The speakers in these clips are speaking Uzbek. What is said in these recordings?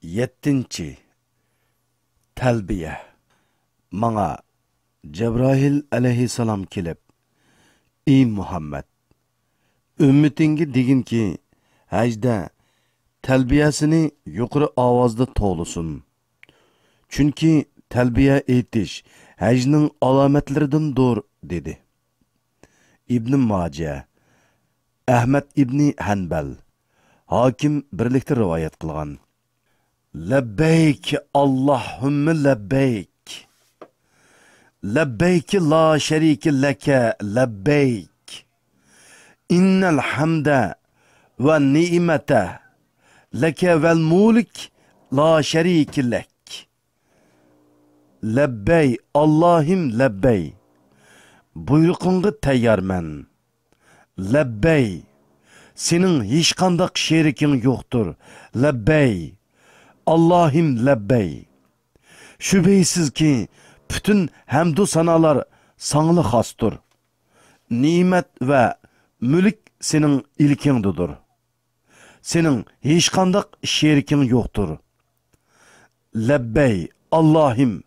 7. Talbiya. Manga Cebrail aleyhisselam kelib, ey Muhammed, ümmetinge degin ki, hajda talbiyasini yuqori ovozda to'g'lisin. Chunki talbiya aytish hajning alomatlaridandir, dedi. İbn Majah, Ahmad ibn Hanbal, Hakim birlikte rivoyat qilgan. Labbayk Allahumma labbayk. Labbayk la sharika laka labbayk. İnnel hamda ve ni'mete leke vel mulk la sharika lek. Labbay Allahim labbay. Buyruğunga tayyorman. Labbay. Senin hiç qandaq şerikin yoktur. Labbay. Allahim labbay. Şüphesiz ki bütün hamdu sanalar sanlı xastır. Nimet ve mülk senin ilkindidir. Senin hiç qandaq şerikin yoktur. Labbay Allahim.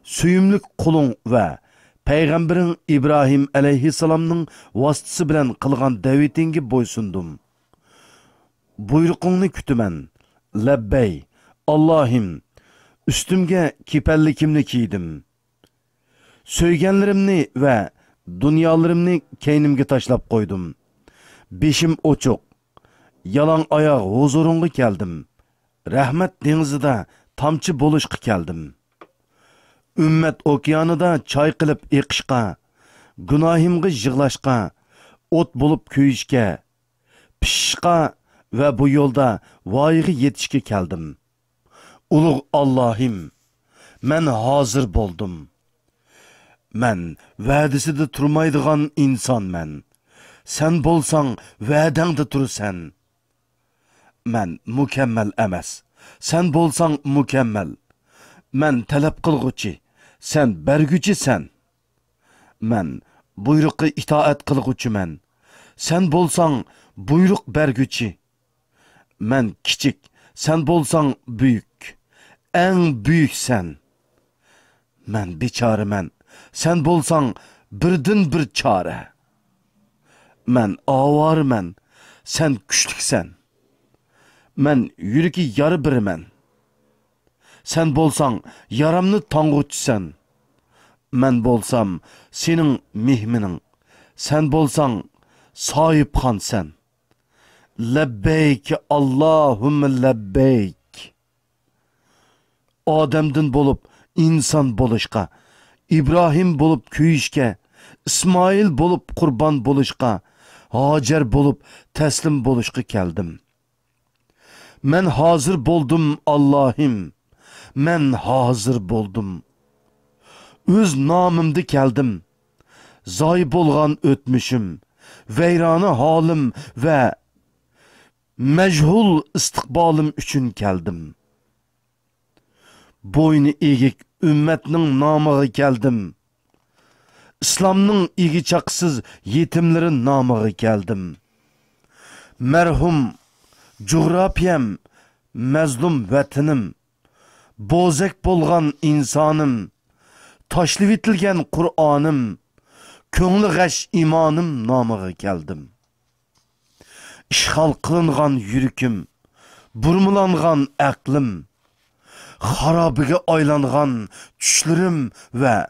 Suyumlik kulun ve Peygamberin İbrahim aleyhisselamның vasıtası bilen kılgan davetinge boysundum. Buyruğunu kütümen. Labbay Allahim. Üstümge kipellikimni kiydim. Söygenlerimni ve dünyalarımni keynimge taşlap koydum. Beşim oçuk. Yalan ayak huzurunga keldim. Rahmet denizida tamçı boluşqa keldim. Ümmet okyanida çay qilib eqishqa, günahimga yig'lashqa, ot bo'lib kuyishga, pishishqa ve bu yolda voyaga yetishga keldim. Ulug' Allahim, men hozir bo'ldim. Men va'dasida turmaydigan insonman. Sen bo'lsang va'dangda tursan. Men mukammel emas. Sen bo'lsang mukammel. Men talab qilg'uchi, sen berguchisan. Men buyruqqa itoat qilg'uchiman. Sen bo'lsang buyruq berguchi. Men kichik, sen bo'lsang büyük. Eng büyüksen. Men bechoraman. Sen bo'lsang birdan bir chora. Men ovorman. Sen kuchliksan. Men yuragi yari biriman. Sen bolsang yaramni tang'uchisan. Men bolsam sening mehmining. Sen bolsang sohibxonsan. Labbayk Allahumma labbayk. Odamdan bo'lib inson bo'lishqa, İbrahim bo'lib kuyishga, İsmoil bo'lib qurbon bo'lishqa, Hajar bo'lib taslim bo'lishqa keldim. Men hozir bo'ldim Allohim. Men hozir bo'ldim. Öz namımda keldim. Zoy bo'lgan o'tmishim, vayrona holim ve mejhul istiqbolim uchun keldim. Boyni egik ümmetning nomiga keldim. İslamning igi chaqsiz yetimlerin nomiga keldim. Merhum coğrafyam, mazlum vatanim, bozak bo'lgan insanım, taşlib etilgan Qur'onim, ko'ngli g'ash imonim nomiga keldim. İşgal qilingan yurikim, burmulangan aqlim, xarobiga aylangan tushlarim ve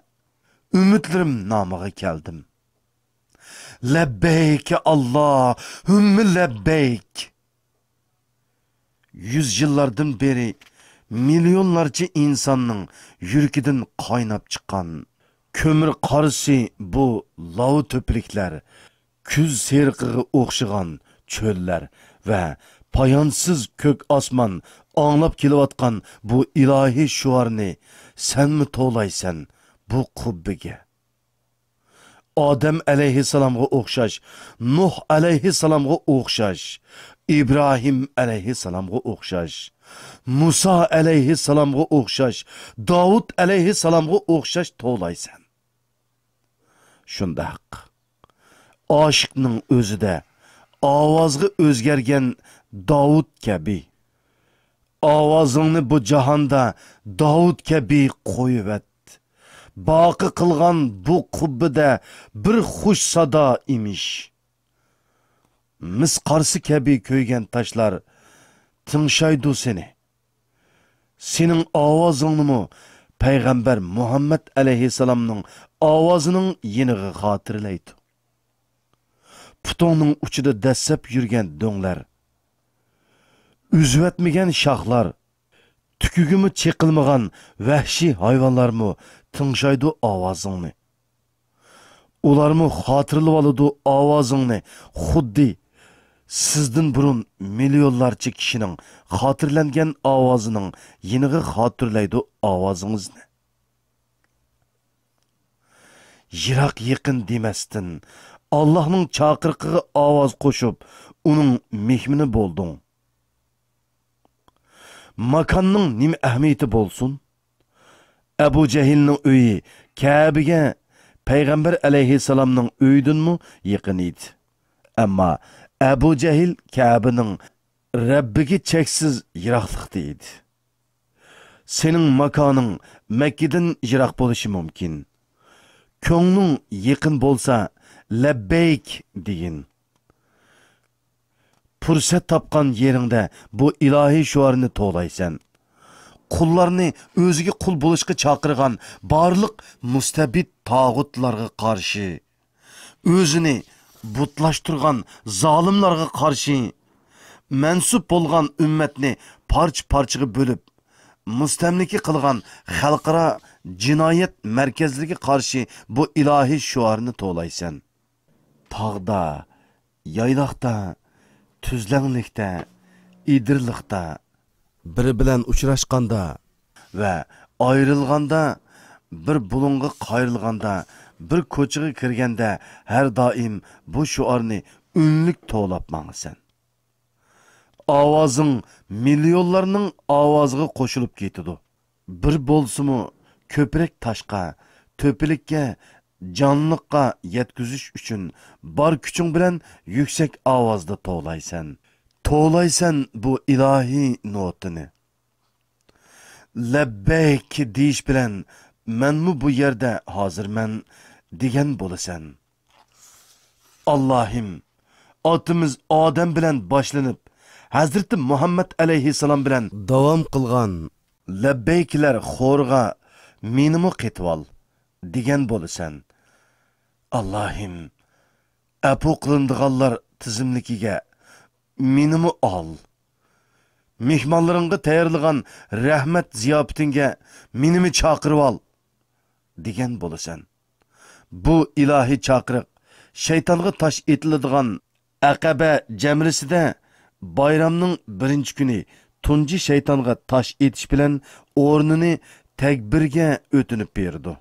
ümitlerim nomiga keldim. Labbayk Allahumma labbayk. Yüzyıllardan beri milyonlarca insanın yürküden kaynap çıkan kömür qarısı bu lav töplikler, küz serqiga o'xshagan çöller ve payansız kök asman anlap kelivatkan bu ilahi şuarını sen mi to'laysan bu qubbiga? Adem aleyhisselamga o'xshash, Nuh aleyhisselamga o'xshash, İbrahim aleyhisselamga o'xshash, Musa aleyhisselamga o'xshash, Davud aleyhisselamga o'xshash to'laysan. Shundaq. Aşıqning o'zida ovozga o'zgargan Davud kabi, Ovozingni bu jahonda Davud kabi qo'yivat. Boqi qilgan bu qubbida bir xush sado imish. Mis qarsi kabi ko'ygan tashlar tingshaydu seni. Sening ovozingni payg'ambar Muhammad alayhissalomning ovozining yenig'i xotirlaydi. Putonning uchida dassab yurgan do'nglar, üzvetmigen şahlar, tükügümü çekilmegan vahşi hayvanlarmı tınşaydı avazını. Ularmı hatırlı alıdı avazını, xuddi sizden burun milyonlarca kişinin hatırlangan avazının yenigi hatırlaydı avazınızını. Yirak yıkın demestin, Allah'ın çakırkığı avaz koşup, onun mehmini boldun. Makanning nima ahamiyati bo'lsin? Abu Jahilning uyi Ka'baga payg'ambar alayhissalomning uyidanmi yaqin edi. Ammo Abu Jahil Ka'baning Rabbiga cheksiz yiroqlikda edi. Sening makoning Makkadan yiroq bo'lishi mumkin. Ko'ngling yaqin bo'lsa, labbayk deyin. Fursat tapkan yerinde bu ilahi şuarını to'laysan. Qullarni o'ziga qul bo'lishga chaqirgan barliq mustabid tağutlarga qarshi, o'zini butlashtirgan zolimlarga qarshi, mansub bo'lgan ummatni parcha-parchaga bo'lib, mustamlika qilgan xalqaro jinoyat markazlariga qarshi bu ilahi şuarını to'laysan. Tog'da, yayloqda, tuzlanlikda, idirlikda, biri bilan uchrashganda va ayrılganda, bir bulunga qayrilganda, bir ko'chaga kirganda har doim bu shuarni unlik to'lab mangsan. Ovozing milyonlarning ovoziga qo'shilib ketadi. Bir bo'lsimi ko'prak toshqa, to'pilikka, canlıqqa yetkizish uchun bar kuching bilan yuksak ovozda to'laysan. To'laysan bu ilahi notini. Labbayk deyish bilan menmi bu yerda hozirman degan bo'lasan. Allohim, otimiz odam bilan boshlanib, Hazreti Muhammad alayhissalom bilan davom qilgan labbayklar xo'rga menimi qetval degan bo'lasan. Allah'im, apu qılındıqallar tizimlikiga menimi ol. Mehmonlaringga tayyorlagan rahmat ziyofatingga menimi chaqirib ol degan bo'lasan. Bu ilahi chaqiriq shaytonga tosh etiladigan Aqaba jamrisida bayramning birinchi kuni tunji shaytonga tosh etish bilan o'rnini takbirga o'tinib berdi.